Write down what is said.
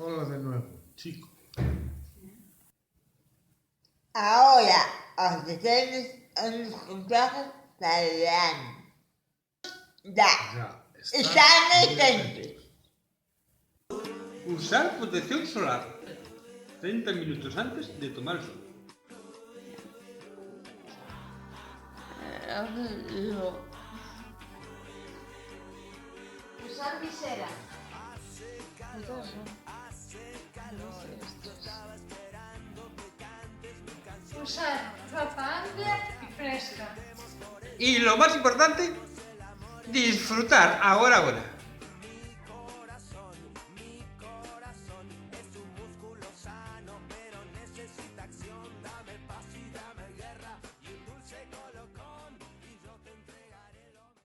Hola de nuevo, chico. Ahora ofrecemos unos consejos para el verano. Ya, están atentos. Usar protección solar 30 minutos antes de tomar el sol. Usar visera. Usar ropa amplia y fresca. Y lo más importante, disfrutar ahora.